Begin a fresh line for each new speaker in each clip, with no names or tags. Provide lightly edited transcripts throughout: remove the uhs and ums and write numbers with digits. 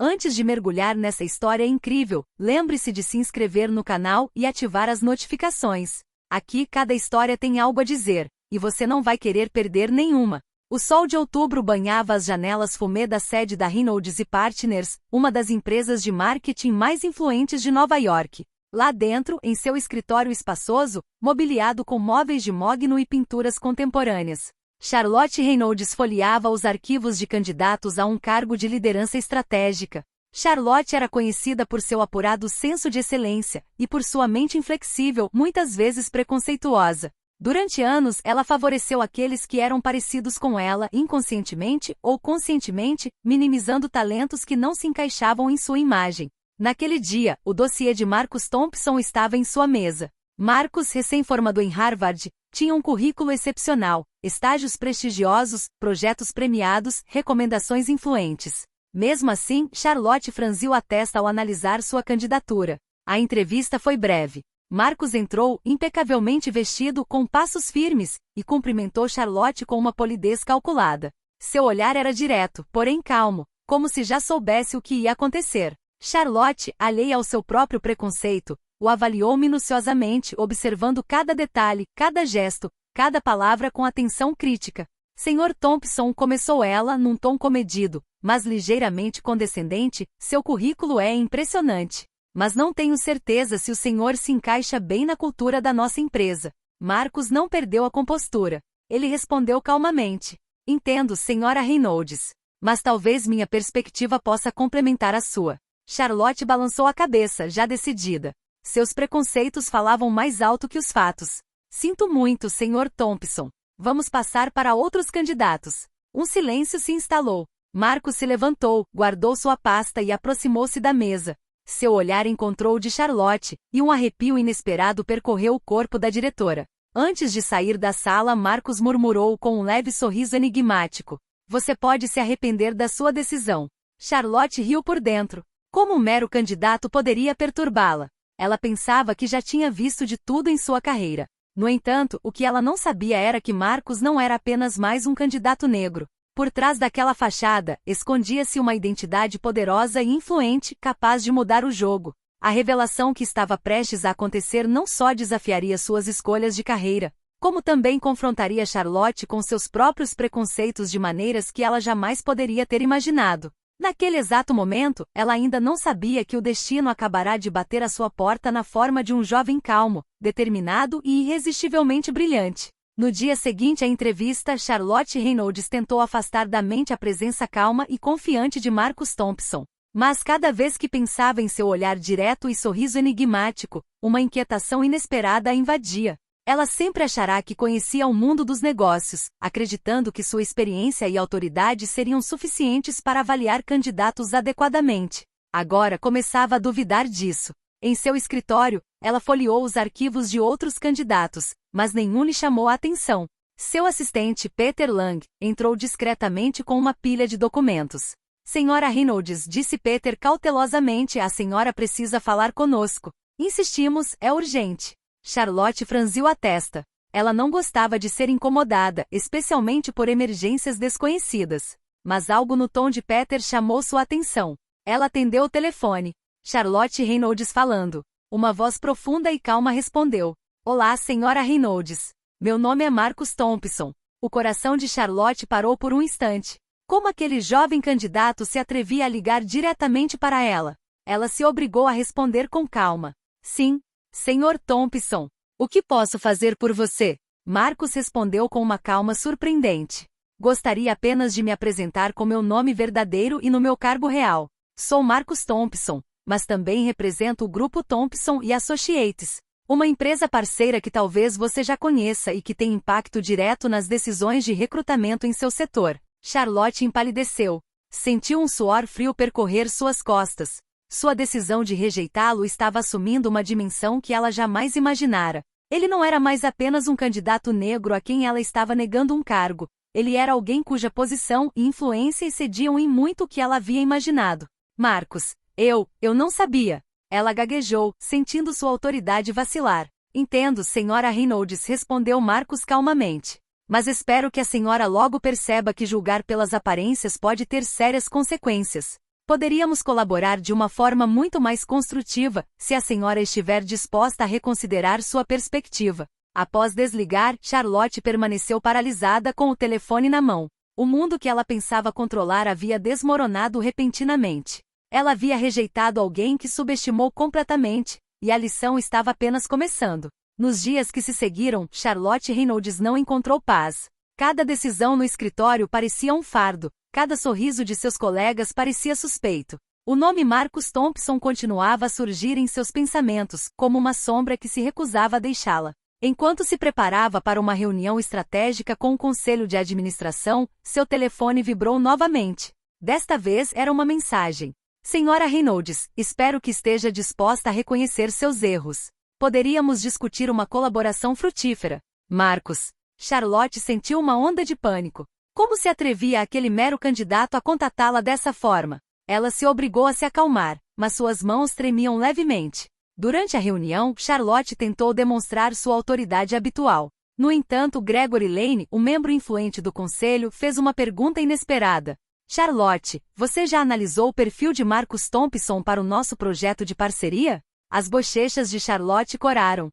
Antes de mergulhar nessa história incrível, lembre-se de se inscrever no canal e ativar as notificações. Aqui cada história tem algo a dizer, e você não vai querer perder nenhuma. O sol de outubro banhava as janelas fumê da sede da Reynolds Partners, uma das empresas de marketing mais influentes de Nova York. Lá dentro, em seu escritório espaçoso, mobiliado com móveis de mogno e pinturas contemporâneas, Charlotte Reynolds folheava os arquivos de candidatos a um cargo de liderança estratégica. Charlotte era conhecida por seu apurado senso de excelência e por sua mente inflexível, muitas vezes preconceituosa. Durante anos, ela favoreceu aqueles que eram parecidos com ela, inconscientemente ou conscientemente, minimizando talentos que não se encaixavam em sua imagem. Naquele dia, o dossiê de Marcus Thompson estava em sua mesa. Marcus, recém-formado em Harvard, tinha um currículo excepcional, estágios prestigiosos, projetos premiados, recomendações influentes. Mesmo assim, Charlotte franziu a testa ao analisar sua candidatura. A entrevista foi breve. Marcus entrou, impecavelmente vestido, com passos firmes, e cumprimentou Charlotte com uma polidez calculada. Seu olhar era direto, porém calmo, como se já soubesse o que ia acontecer. Charlotte, alheia ao seu próprio preconceito, o avaliou minuciosamente, observando cada detalhe, cada gesto, cada palavra com atenção crítica. Sr. Thompson, começou ela num tom comedido, mas ligeiramente condescendente, seu currículo é impressionante. Mas não tenho certeza se o senhor se encaixa bem na cultura da nossa empresa. Marcus não perdeu a compostura. Ele respondeu calmamente. Entendo, senhora Reynolds. Mas talvez minha perspectiva possa complementar a sua. Charlotte balançou a cabeça, já decidida. Seus preconceitos falavam mais alto que os fatos. Sinto muito, Sr. Thompson. Vamos passar para outros candidatos. Um silêncio se instalou. Marcus se levantou, guardou sua pasta e aproximou-se da mesa. Seu olhar encontrou o de Charlotte, e um arrepio inesperado percorreu o corpo da diretora. Antes de sair da sala, Marcus murmurou com um leve sorriso enigmático. Você pode se arrepender da sua decisão. Charlotte riu por dentro. Como um mero candidato poderia perturbá-la? Ela pensava que já tinha visto de tudo em sua carreira. No entanto, o que ela não sabia era que Marcus não era apenas mais um candidato negro. Por trás daquela fachada, escondia-se uma identidade poderosa e influente, capaz de mudar o jogo. A revelação que estava prestes a acontecer não só desafiaria suas escolhas de carreira, como também confrontaria Charlotte com seus próprios preconceitos de maneiras que ela jamais poderia ter imaginado. Naquele exato momento, ela ainda não sabia que o destino acabará de bater à sua porta na forma de um jovem calmo, determinado e irresistivelmente brilhante. No dia seguinte à entrevista, Charlotte Reynolds tentou afastar da mente a presença calma e confiante de Marcus Thompson. Mas cada vez que pensava em seu olhar direto e sorriso enigmático, uma inquietação inesperada a invadia. Ela sempre achará que conhecia o mundo dos negócios, acreditando que sua experiência e autoridade seriam suficientes para avaliar candidatos adequadamente. Agora começava a duvidar disso. Em seu escritório, ela folheou os arquivos de outros candidatos, mas nenhum lhe chamou a atenção. Seu assistente, Peter Lang, entrou discretamente com uma pilha de documentos. Senhora Reynolds, disse Peter cautelosamente, a senhora precisa falar conosco. Insistimos, é urgente. Charlotte franziu a testa. Ela não gostava de ser incomodada, especialmente por emergências desconhecidas. Mas algo no tom de Peter chamou sua atenção. Ela atendeu o telefone. Charlotte Reynolds falando. Uma voz profunda e calma respondeu. Olá, senhora Reynolds. Meu nome é Marcus Thompson. O coração de Charlotte parou por um instante. Como aquele jovem candidato se atrevia a ligar diretamente para ela? Ela se obrigou a responder com calma. Sim. Senhor Thompson, o que posso fazer por você? Marcus respondeu com uma calma surpreendente. Gostaria apenas de me apresentar com meu nome verdadeiro e no meu cargo real. Sou Marcus Thompson, mas também represento o grupo Thompson e Associates, uma empresa parceira que talvez você já conheça e que tem impacto direto nas decisões de recrutamento em seu setor. Charlotte empalideceu. Sentiu um suor frio percorrer suas costas. Sua decisão de rejeitá-lo estava assumindo uma dimensão que ela jamais imaginara. Ele não era mais apenas um candidato negro a quem ela estava negando um cargo. Ele era alguém cuja posição e influência excediam em muito o que ela havia imaginado. Marcus, eu não sabia. Ela gaguejou, sentindo sua autoridade vacilar. Entendo, senhora Reynolds, respondeu Marcus calmamente. Mas espero que a senhora logo perceba que julgar pelas aparências pode ter sérias consequências. Poderíamos colaborar de uma forma muito mais construtiva, se a senhora estiver disposta a reconsiderar sua perspectiva. Após desligar, Charlotte permaneceu paralisada com o telefone na mão. O mundo que ela pensava controlar havia desmoronado repentinamente. Ela havia rejeitado alguém que subestimou completamente, e a lição estava apenas começando. Nos dias que se seguiram, Charlotte Reynolds não encontrou paz. Cada decisão no escritório parecia um fardo, cada sorriso de seus colegas parecia suspeito. O nome Marcus Thompson continuava a surgir em seus pensamentos, como uma sombra que se recusava a deixá-la. Enquanto se preparava para uma reunião estratégica com o conselho de administração, seu telefone vibrou novamente. Desta vez era uma mensagem. Senhora Reynolds, espero que esteja disposta a reconhecer seus erros. Poderíamos discutir uma colaboração frutífera. Marcus. Charlotte sentiu uma onda de pânico. Como se atrevia aquele mero candidato a contatá-la dessa forma? Ela se obrigou a se acalmar, mas suas mãos tremiam levemente. Durante a reunião, Charlotte tentou demonstrar sua autoridade habitual. No entanto, Gregory Lane, um membro influente do conselho, fez uma pergunta inesperada. Charlotte, você já analisou o perfil de Marcus Thompson para o nosso projeto de parceria? As bochechas de Charlotte coraram.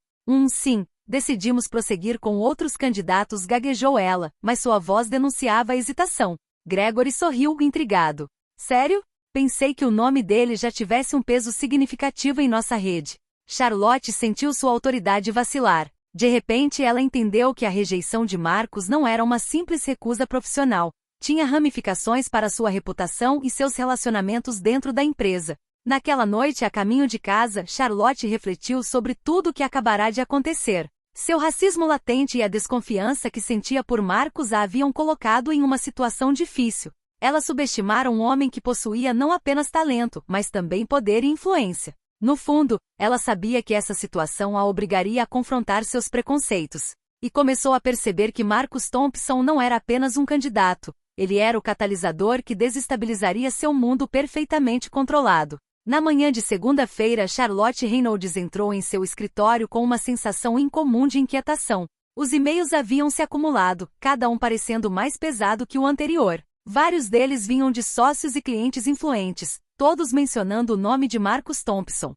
Sim. Decidimos prosseguir com outros candidatos, gaguejou ela, mas sua voz denunciava a hesitação. Gregory sorriu, intrigado. Sério? Pensei que o nome dele já tivesse um peso significativo em nossa rede. Charlotte sentiu sua autoridade vacilar. De repente ela entendeu que a rejeição de Marcus não era uma simples recusa profissional. Tinha ramificações para sua reputação e seus relacionamentos dentro da empresa. Naquela noite, a caminho de casa, Charlotte refletiu sobre tudo o que acabará de acontecer. Seu racismo latente e a desconfiança que sentia por Marcus a haviam colocado em uma situação difícil. Ela subestimara um homem que possuía não apenas talento, mas também poder e influência. No fundo, ela sabia que essa situação a obrigaria a confrontar seus preconceitos. E começou a perceber que Marcus Thompson não era apenas um candidato. Ele era o catalisador que desestabilizaria seu mundo perfeitamente controlado. Na manhã de segunda-feira, Charlotte Reynolds entrou em seu escritório com uma sensação incomum de inquietação. Os e-mails haviam se acumulado, cada um parecendo mais pesado que o anterior. Vários deles vinham de sócios e clientes influentes, todos mencionando o nome de Marcus Thompson.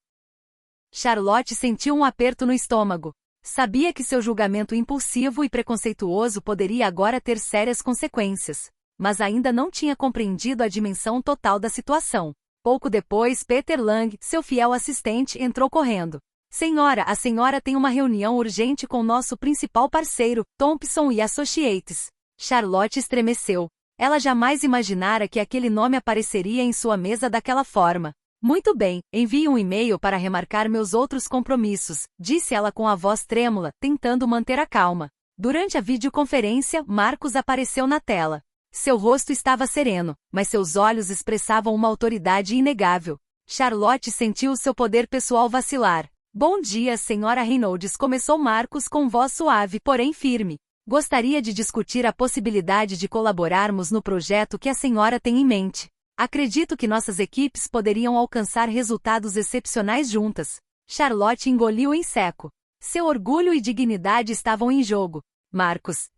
Charlotte sentiu um aperto no estômago. Sabia que seu julgamento impulsivo e preconceituoso poderia agora ter sérias consequências, mas ainda não tinha compreendido a dimensão total da situação. Pouco depois, Peter Lang, seu fiel assistente, entrou correndo. Senhora, a senhora tem uma reunião urgente com nosso principal parceiro, Thompson & Associates. Charlotte estremeceu. Ela jamais imaginara que aquele nome apareceria em sua mesa daquela forma. Muito bem, envie um e-mail para remarcar meus outros compromissos, disse ela com a voz trêmula, tentando manter a calma. Durante a videoconferência, Marcus apareceu na tela. Seu rosto estava sereno, mas seus olhos expressavam uma autoridade inegável. Charlotte sentiu seu poder pessoal vacilar. Bom dia, senhora Reynolds, começou Marcus com voz suave, porém firme. Gostaria de discutir a possibilidade de colaborarmos no projeto que a senhora tem em mente. Acredito que nossas equipes poderiam alcançar resultados excepcionais juntas. Charlotte engoliu em seco. Seu orgulho e dignidade estavam em jogo. Marcus,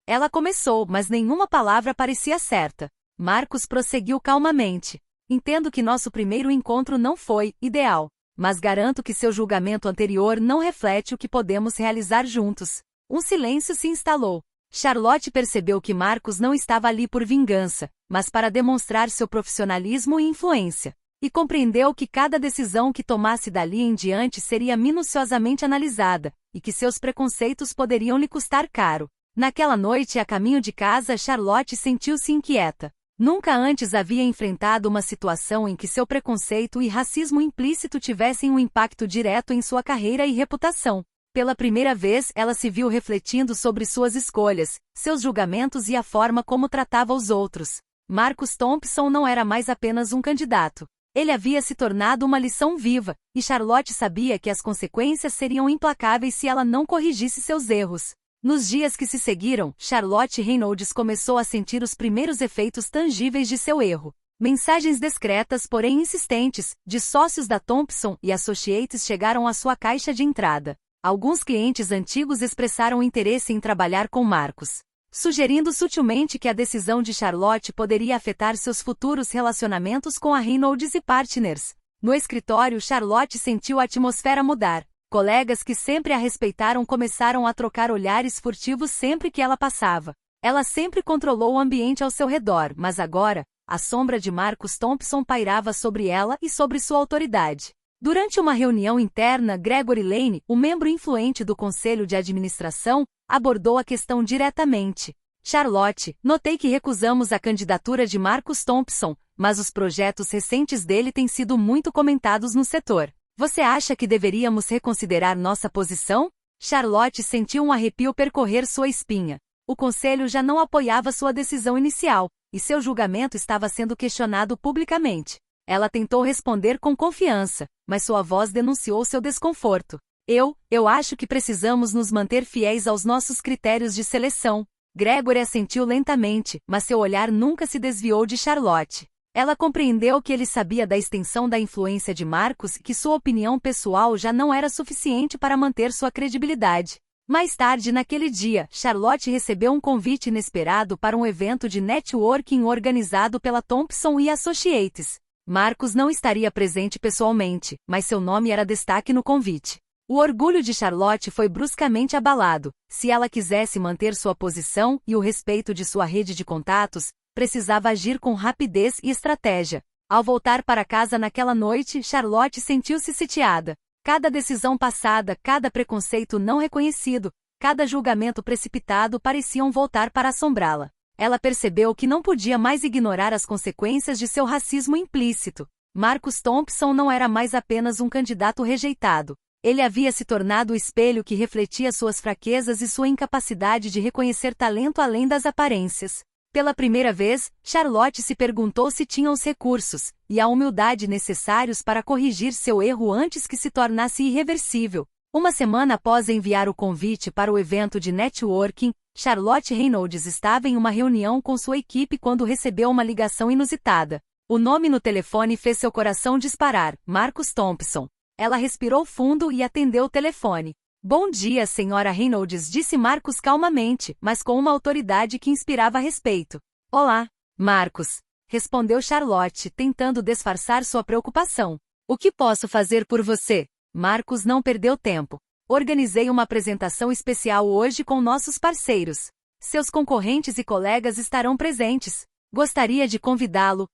Ela começou, mas nenhuma palavra parecia certa. Marcus prosseguiu calmamente. Entendo que nosso primeiro encontro não foi ideal, mas garanto que seu julgamento anterior não reflete o que podemos realizar juntos. Um silêncio se instalou. Charlotte percebeu que Marcus não estava ali por vingança, mas para demonstrar seu profissionalismo e influência. E compreendeu que cada decisão que tomasse dali em diante seria minuciosamente analisada, e que seus preconceitos poderiam lhe custar caro. Naquela noite, a caminho de casa, Charlotte sentiu-se inquieta. Nunca antes havia enfrentado uma situação em que seu preconceito e racismo implícito tivessem um impacto direto em sua carreira e reputação. Pela primeira vez, ela se viu refletindo sobre suas escolhas, seus julgamentos e a forma como tratava os outros. Marcus Thompson não era mais apenas um candidato. Ele havia se tornado uma lição viva, e Charlotte sabia que as consequências seriam implacáveis se ela não corrigisse seus erros. Nos dias que se seguiram, Charlotte Reynolds começou a sentir os primeiros efeitos tangíveis de seu erro. Mensagens discretas, porém insistentes, de sócios da Thompson & Associates chegaram à sua caixa de entrada. Alguns clientes antigos expressaram interesse em trabalhar com Marcus. sugerindo sutilmente que a decisão de Charlotte poderia afetar seus futuros relacionamentos com a Reynolds e Partners. No escritório, Charlotte sentiu a atmosfera mudar. Colegas que sempre a respeitaram começaram a trocar olhares furtivos sempre que ela passava. Ela sempre controlou o ambiente ao seu redor, mas agora, a sombra de Marcus Thompson pairava sobre ela e sobre sua autoridade. Durante uma reunião interna, Gregory Lane, o membro influente do conselho de administração, abordou a questão diretamente. Charlotte, notei que recusamos a candidatura de Marcus Thompson, mas os projetos recentes dele têm sido muito comentados no setor. Você acha que deveríamos reconsiderar nossa posição? Charlotte sentiu um arrepio percorrer sua espinha. O conselho já não apoiava sua decisão inicial, e seu julgamento estava sendo questionado publicamente. Ela tentou responder com confiança, mas sua voz denunciou seu desconforto. Eu acho que precisamos nos manter fiéis aos nossos critérios de seleção. Gregory assentiu lentamente, mas seu olhar nunca se desviou de Charlotte. Ela compreendeu que ele sabia da extensão da influência de Marcus e que sua opinião pessoal já não era suficiente para manter sua credibilidade. Mais tarde naquele dia, Charlotte recebeu um convite inesperado para um evento de networking organizado pela Thompson & Associates. Marcus não estaria presente pessoalmente, mas seu nome era destaque no convite. O orgulho de Charlotte foi bruscamente abalado. Se ela quisesse manter sua posição e o respeito de sua rede de contatos, precisava agir com rapidez e estratégia. Ao voltar para casa naquela noite, Charlotte sentiu-se sitiada. Cada decisão passada, cada preconceito não reconhecido, cada julgamento precipitado pareciam voltar para assombrá-la. Ela percebeu que não podia mais ignorar as consequências de seu racismo implícito. Marcus Thompson não era mais apenas um candidato rejeitado. Ele havia se tornado o espelho que refletia suas fraquezas e sua incapacidade de reconhecer talento além das aparências. Pela primeira vez, Charlotte se perguntou se tinha os recursos e a humildade necessários para corrigir seu erro antes que se tornasse irreversível. Uma semana após enviar o convite para o evento de networking, Charlotte Reynolds estava em uma reunião com sua equipe quando recebeu uma ligação inusitada. O nome no telefone fez seu coração disparar, Marcus Thompson. Ela respirou fundo e atendeu o telefone. Bom dia, senhora Reynolds, disse Marcus calmamente, mas com uma autoridade que inspirava respeito. Olá, Marcus, respondeu Charlotte, tentando disfarçar sua preocupação. O que posso fazer por você? Marcus não perdeu tempo. Organizei uma apresentação especial hoje com nossos parceiros. Seus concorrentes e colegas estarão presentes. Gostaria de convidá-lo,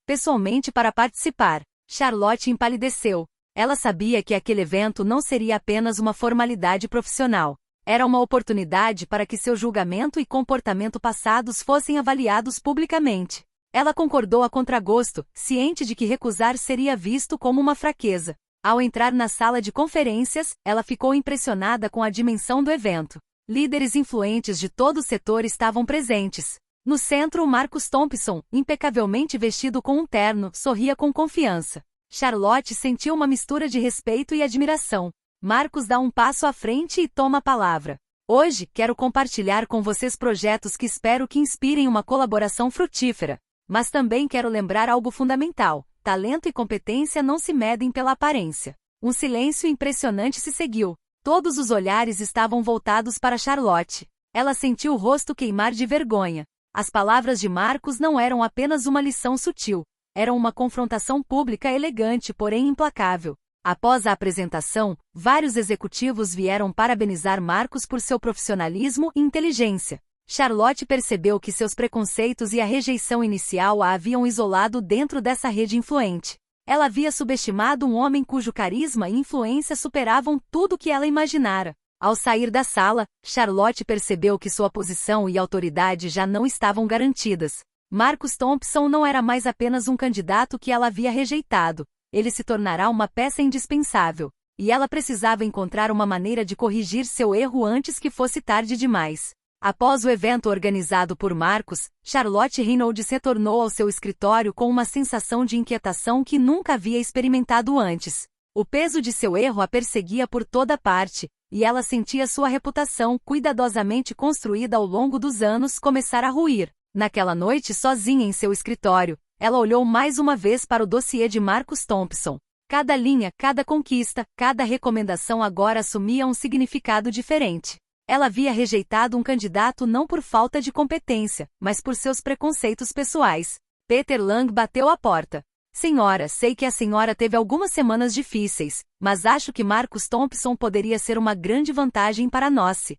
pessoalmente para participar. Charlotte empalideceu. Ela sabia que aquele evento não seria apenas uma formalidade profissional. Era uma oportunidade para que seu julgamento e comportamento passados fossem avaliados publicamente. Ela concordou a contragosto, ciente de que recusar seria visto como uma fraqueza. Ao entrar na sala de conferências, ela ficou impressionada com a dimensão do evento. Líderes influentes de todo o setor estavam presentes. No centro, Marcus Thompson, impecavelmente vestido com um terno, sorria com confiança. Charlotte sentiu uma mistura de respeito e admiração. Marcus dá um passo à frente e toma a palavra. Hoje, quero compartilhar com vocês projetos que espero que inspirem uma colaboração frutífera. Mas também quero lembrar algo fundamental. Talento e competência não se medem pela aparência. Um silêncio impressionante se seguiu. Todos os olhares estavam voltados para Charlotte. Ela sentiu o rosto queimar de vergonha. As palavras de Marcus não eram apenas uma lição sutil. Eram uma confrontação pública elegante, porém implacável. Após a apresentação, vários executivos vieram parabenizar Marcus por seu profissionalismo e inteligência. Charlotte percebeu que seus preconceitos e a rejeição inicial a haviam isolado dentro dessa rede influente. Ela havia subestimado um homem cujo carisma e influência superavam tudo o que ela imaginara. Ao sair da sala, Charlotte percebeu que sua posição e autoridade já não estavam garantidas. Marcus Thompson não era mais apenas um candidato que ela havia rejeitado. Ele se tornará uma peça indispensável. E ela precisava encontrar uma maneira de corrigir seu erro antes que fosse tarde demais. Após o evento organizado por Marcus, Charlotte Reynolds retornou ao seu escritório com uma sensação de inquietação que nunca havia experimentado antes. O peso de seu erro a perseguia por toda parte, e ela sentia sua reputação, cuidadosamente construída ao longo dos anos, começar a ruir. Naquela noite, sozinha em seu escritório, ela olhou mais uma vez para o dossiê de Marcus Thompson. Cada linha, cada conquista, cada recomendação agora assumia um significado diferente. Ela havia rejeitado um candidato não por falta de competência, mas por seus preconceitos pessoais. Peter Lang bateu à porta. Senhora, sei que a senhora teve algumas semanas difíceis, mas acho que Marcus Thompson poderia ser uma grande vantagem para nós.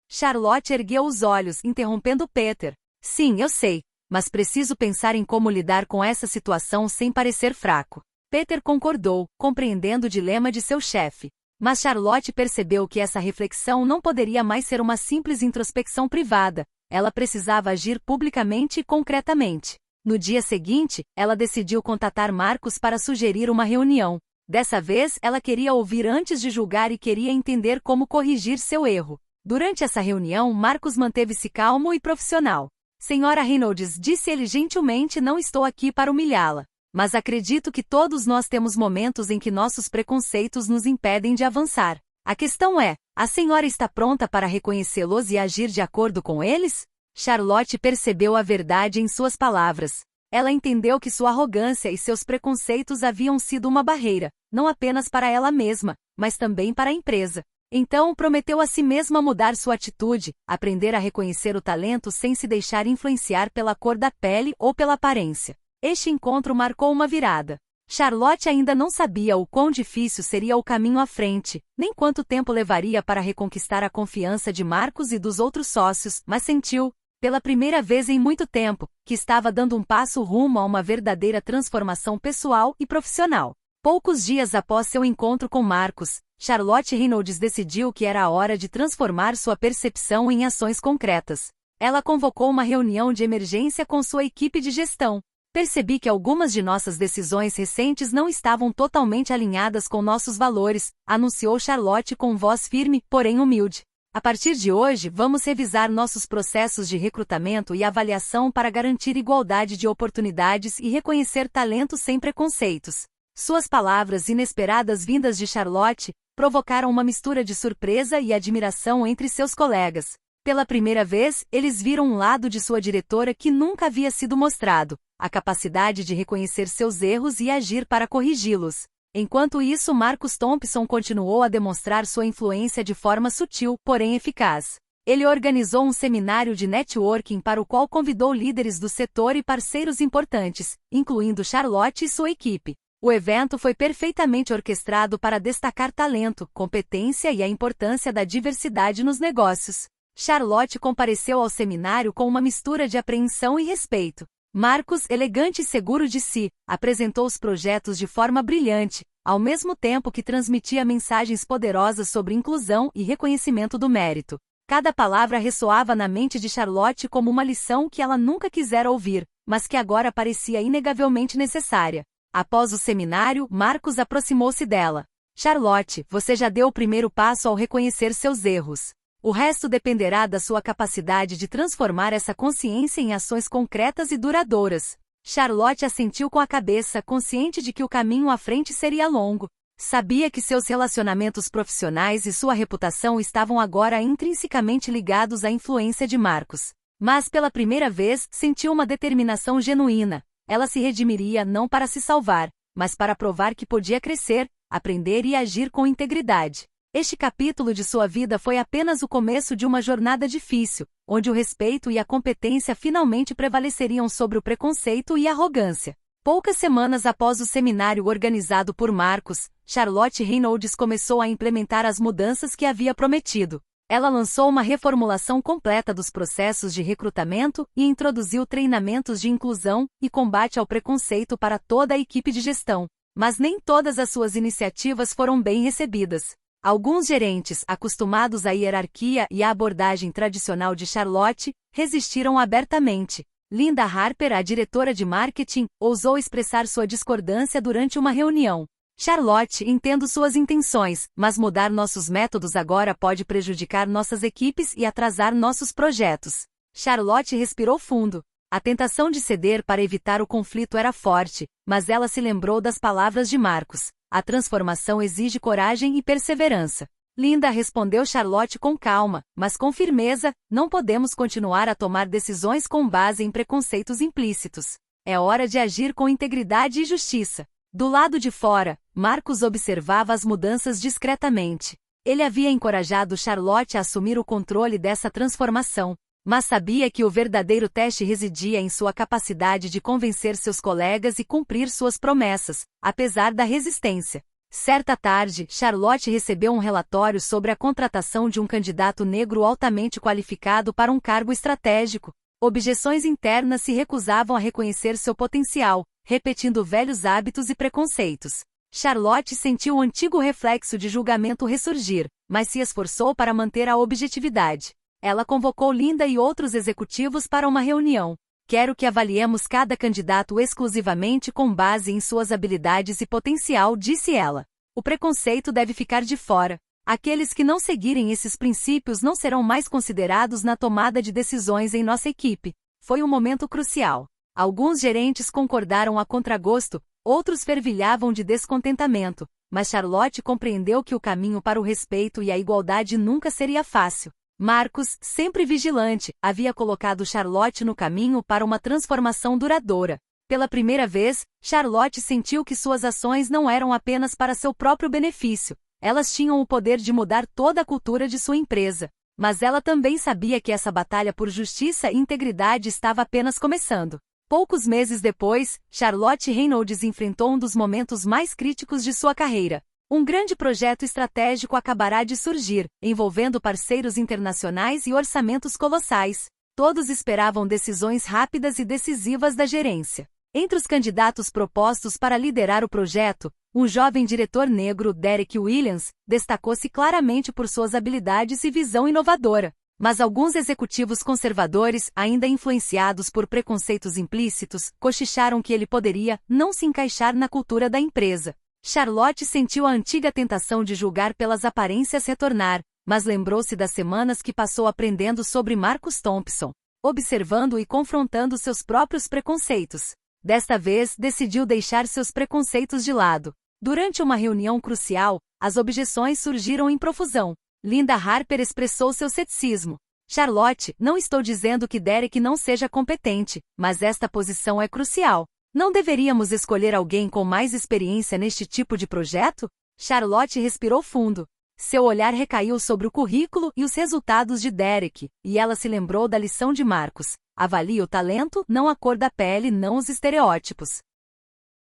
Charlotte ergueu os olhos, interrompendo Peter. Sim, eu sei, mas preciso pensar em como lidar com essa situação sem parecer fraco. Peter concordou, compreendendo o dilema de seu chefe. Mas Charlotte percebeu que essa reflexão não poderia mais ser uma simples introspecção privada. Ela precisava agir publicamente e concretamente. No dia seguinte, ela decidiu contatar Marcus para sugerir uma reunião. Dessa vez, ela queria ouvir antes de julgar e queria entender como corrigir seu erro. Durante essa reunião, Marcus manteve-se calmo e profissional. Senhora Reynolds, disse ele gentilmente, não estou aqui para humilhá-la. Mas acredito que todos nós temos momentos em que nossos preconceitos nos impedem de avançar. A questão é, a senhora está pronta para reconhecê-los e agir de acordo com eles? Charlotte percebeu a verdade em suas palavras. Ela entendeu que sua arrogância e seus preconceitos haviam sido uma barreira, não apenas para ela mesma, mas também para a empresa. Então prometeu a si mesma mudar sua atitude, aprender a reconhecer o talento sem se deixar influenciar pela cor da pele ou pela aparência. Este encontro marcou uma virada. Charlotte ainda não sabia o quão difícil seria o caminho à frente, nem quanto tempo levaria para reconquistar a confiança de Marcus e dos outros sócios, mas sentiu, pela primeira vez em muito tempo, que estava dando um passo rumo a uma verdadeira transformação pessoal e profissional. Poucos dias após seu encontro com Marcus, Charlotte Reynolds decidiu que era a hora de transformar sua percepção em ações concretas. Ela convocou uma reunião de emergência com sua equipe de gestão. Percebi que algumas de nossas decisões recentes não estavam totalmente alinhadas com nossos valores, anunciou Charlotte com voz firme, porém humilde. A partir de hoje, vamos revisar nossos processos de recrutamento e avaliação para garantir igualdade de oportunidades e reconhecer talentos sem preconceitos. Suas palavras inesperadas vindas de Charlotte provocaram uma mistura de surpresa e admiração entre seus colegas. Pela primeira vez, eles viram um lado de sua diretora que nunca havia sido mostrado, a capacidade de reconhecer seus erros e agir para corrigi-los. Enquanto isso, Marcus Thompson continuou a demonstrar sua influência de forma sutil, porém eficaz. Ele organizou um seminário de networking para o qual convidou líderes do setor e parceiros importantes, incluindo Charlotte e sua equipe. O evento foi perfeitamente orquestrado para destacar talento, competência e a importância da diversidade nos negócios. Charlotte compareceu ao seminário com uma mistura de apreensão e respeito. Marcus, elegante e seguro de si, apresentou os projetos de forma brilhante, ao mesmo tempo que transmitia mensagens poderosas sobre inclusão e reconhecimento do mérito. Cada palavra ressoava na mente de Charlotte como uma lição que ela nunca quisera ouvir, mas que agora parecia inegavelmente necessária. Após o seminário, Marcus aproximou-se dela. Charlotte, você já deu o primeiro passo ao reconhecer seus erros. O resto dependerá da sua capacidade de transformar essa consciência em ações concretas e duradouras. Charlotte assentiu com a cabeça, consciente de que o caminho à frente seria longo. Sabia que seus relacionamentos profissionais e sua reputação estavam agora intrinsecamente ligados à influência de Marcus. Mas pela primeira vez, sentiu uma determinação genuína. Ela se redimiria não para se salvar, mas para provar que podia crescer, aprender e agir com integridade. Este capítulo de sua vida foi apenas o começo de uma jornada difícil, onde o respeito e a competência finalmente prevaleceriam sobre o preconceito e a arrogância. Poucas semanas após o seminário organizado por Marcus, Charlotte Reynolds começou a implementar as mudanças que havia prometido. Ela lançou uma reformulação completa dos processos de recrutamento e introduziu treinamentos de inclusão e combate ao preconceito para toda a equipe de gestão. Mas nem todas as suas iniciativas foram bem recebidas. Alguns gerentes, acostumados à hierarquia e à abordagem tradicional de Charlotte, resistiram abertamente. Linda Harper, a diretora de marketing, ousou expressar sua discordância durante uma reunião. Charlotte, entendo suas intenções, mas mudar nossos métodos agora pode prejudicar nossas equipes e atrasar nossos projetos. Charlotte respirou fundo. A tentação de ceder para evitar o conflito era forte, mas ela se lembrou das palavras de Marcus. A transformação exige coragem e perseverança. Linda, respondeu Charlotte com calma, mas com firmeza, não podemos continuar a tomar decisões com base em preconceitos implícitos. É hora de agir com integridade e justiça. Do lado de fora, Marcus observava as mudanças discretamente. Ele havia encorajado Charlotte a assumir o controle dessa transformação, mas sabia que o verdadeiro teste residia em sua capacidade de convencer seus colegas e cumprir suas promessas, apesar da resistência. Certa tarde, Charlotte recebeu um relatório sobre a contratação de um candidato negro altamente qualificado para um cargo estratégico. Objeções internas se recusavam a reconhecer seu potencial, repetindo velhos hábitos e preconceitos. Charlotte sentiu o antigo reflexo de julgamento ressurgir, mas se esforçou para manter a objetividade. Ela convocou Linda e outros executivos para uma reunião. Quero que avaliemos cada candidato exclusivamente com base em suas habilidades e potencial, disse ela. O preconceito deve ficar de fora. Aqueles que não seguirem esses princípios não serão mais considerados na tomada de decisões em nossa equipe. Foi um momento crucial. Alguns gerentes concordaram a contragosto, outros fervilhavam de descontentamento, mas Charlotte compreendeu que o caminho para o respeito e a igualdade nunca seria fácil. Marcus, sempre vigilante, havia colocado Charlotte no caminho para uma transformação duradoura. Pela primeira vez, Charlotte sentiu que suas ações não eram apenas para seu próprio benefício. Elas tinham o poder de mudar toda a cultura de sua empresa. Mas ela também sabia que essa batalha por justiça e integridade estava apenas começando. Poucos meses depois, Charlotte Reynolds enfrentou um dos momentos mais críticos de sua carreira. Um grande projeto estratégico acabará de surgir, envolvendo parceiros internacionais e orçamentos colossais. Todos esperavam decisões rápidas e decisivas da gerência. Entre os candidatos propostos para liderar o projeto, um jovem diretor negro, Derek Williams, destacou-se claramente por suas habilidades e visão inovadora. Mas alguns executivos conservadores, ainda influenciados por preconceitos implícitos, cochicharam que ele poderia não se encaixar na cultura da empresa. Charlotte sentiu a antiga tentação de julgar pelas aparências retornar, mas lembrou-se das semanas que passou aprendendo sobre Marcus Thompson, observando e confrontando seus próprios preconceitos. Desta vez, decidiu deixar seus preconceitos de lado. Durante uma reunião crucial, as objeções surgiram em profusão. Linda Harper expressou seu ceticismo. Charlotte, não estou dizendo que Derek não seja competente, mas esta posição é crucial. Não deveríamos escolher alguém com mais experiência neste tipo de projeto? Charlotte respirou fundo. Seu olhar recaiu sobre o currículo e os resultados de Derek, e ela se lembrou da lição de Marcus. Avalie o talento, não a cor da pele, não os estereótipos.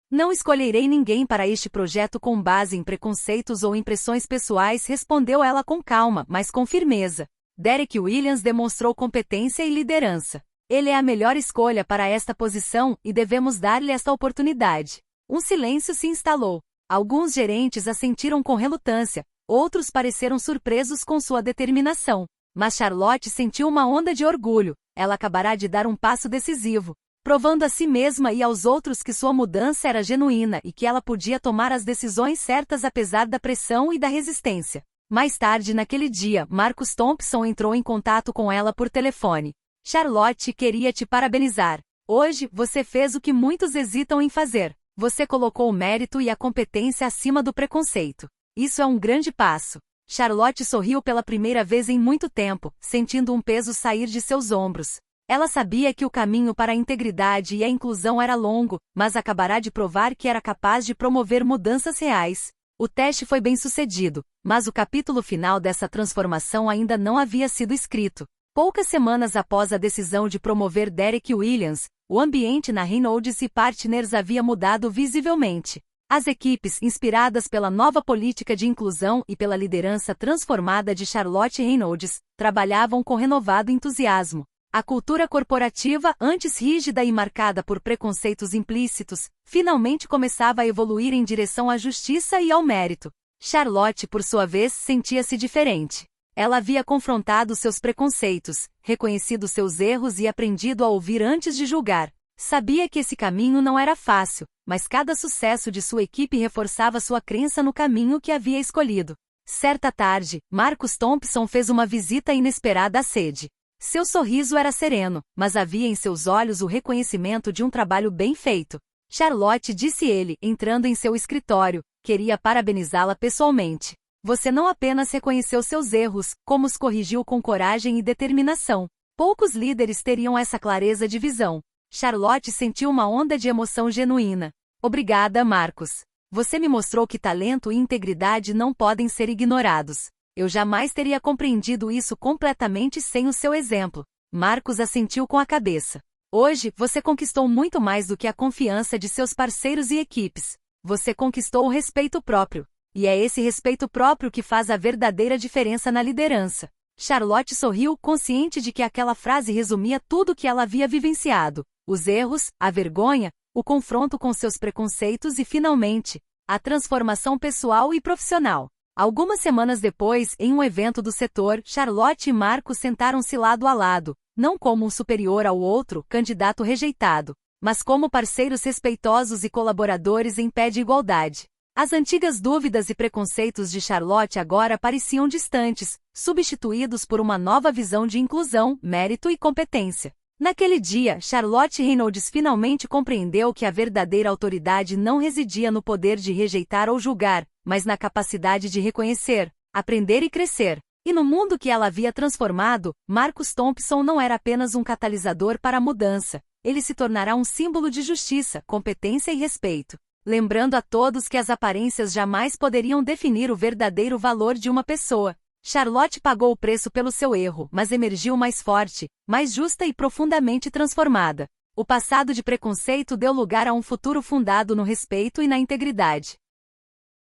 Não escolherei ninguém para este projeto com base em preconceitos ou impressões pessoais, respondeu ela com calma, mas com firmeza. Derek Williams demonstrou competência e liderança. Ele é a melhor escolha para esta posição e devemos dar-lhe esta oportunidade. Um silêncio se instalou. Alguns gerentes assentiram com relutância, outros pareceram surpresos com sua determinação. Mas Charlotte sentiu uma onda de orgulho. Ela acabará de dar um passo decisivo, provando a si mesma e aos outros que sua mudança era genuína e que ela podia tomar as decisões certas apesar da pressão e da resistência. Mais tarde naquele dia, Marcus Thompson entrou em contato com ela por telefone. Charlotte, queria te parabenizar. Hoje, você fez o que muitos hesitam em fazer. Você colocou o mérito e a competência acima do preconceito. Isso é um grande passo. Charlotte sorriu pela primeira vez em muito tempo, sentindo um peso sair de seus ombros. Ela sabia que o caminho para a integridade e a inclusão era longo, mas acabará de provar que era capaz de promover mudanças reais. O teste foi bem sucedido, mas o capítulo final dessa transformação ainda não havia sido escrito. Poucas semanas após a decisão de promover Derek Williams, o ambiente na Reynolds Partners havia mudado visivelmente. As equipes, inspiradas pela nova política de inclusão e pela liderança transformada de Charlotte Reynolds, trabalhavam com renovado entusiasmo. A cultura corporativa, antes rígida e marcada por preconceitos implícitos, finalmente começava a evoluir em direção à justiça e ao mérito. Charlotte, por sua vez, sentia-se diferente. Ela havia confrontado seus preconceitos, reconhecido seus erros e aprendido a ouvir antes de julgar. Sabia que esse caminho não era fácil, mas cada sucesso de sua equipe reforçava sua crença no caminho que havia escolhido. Certa tarde, Marcus Thompson fez uma visita inesperada à sede. Seu sorriso era sereno, mas havia em seus olhos o reconhecimento de um trabalho bem feito. Charlotte, disse ele, entrando em seu escritório, queria parabenizá-la pessoalmente. Você não apenas reconheceu seus erros, como os corrigiu com coragem e determinação. Poucos líderes teriam essa clareza de visão. Charlotte sentiu uma onda de emoção genuína. Obrigada, Marcus. Você me mostrou que talento e integridade não podem ser ignorados. Eu jamais teria compreendido isso completamente sem o seu exemplo. Marcos assentiu com a cabeça. Hoje, você conquistou muito mais do que a confiança de seus parceiros e equipes. Você conquistou o respeito próprio. E é esse respeito próprio que faz a verdadeira diferença na liderança. Charlotte sorriu, consciente de que aquela frase resumia tudo o que ela havia vivenciado: os erros, a vergonha, o confronto com seus preconceitos e, finalmente, a transformação pessoal e profissional. Algumas semanas depois, em um evento do setor, Charlotte e Marcos sentaram-se lado a lado, não como um superior ao outro, candidato rejeitado, mas como parceiros respeitosos e colaboradores em pé de igualdade. As antigas dúvidas e preconceitos de Charlotte agora pareciam distantes, substituídos por uma nova visão de inclusão, mérito e competência. Naquele dia, Charlotte Reynolds finalmente compreendeu que a verdadeira autoridade não residia no poder de rejeitar ou julgar, mas na capacidade de reconhecer, aprender e crescer. E no mundo que ela havia transformado, Marcus Thompson não era apenas um catalisador para a mudança. Ele se tornará um símbolo de justiça, competência e respeito, lembrando a todos que as aparências jamais poderiam definir o verdadeiro valor de uma pessoa. Charlotte pagou o preço pelo seu erro, mas emergiu mais forte, mais justa e profundamente transformada. O passado de preconceito deu lugar a um futuro fundado no respeito e na integridade.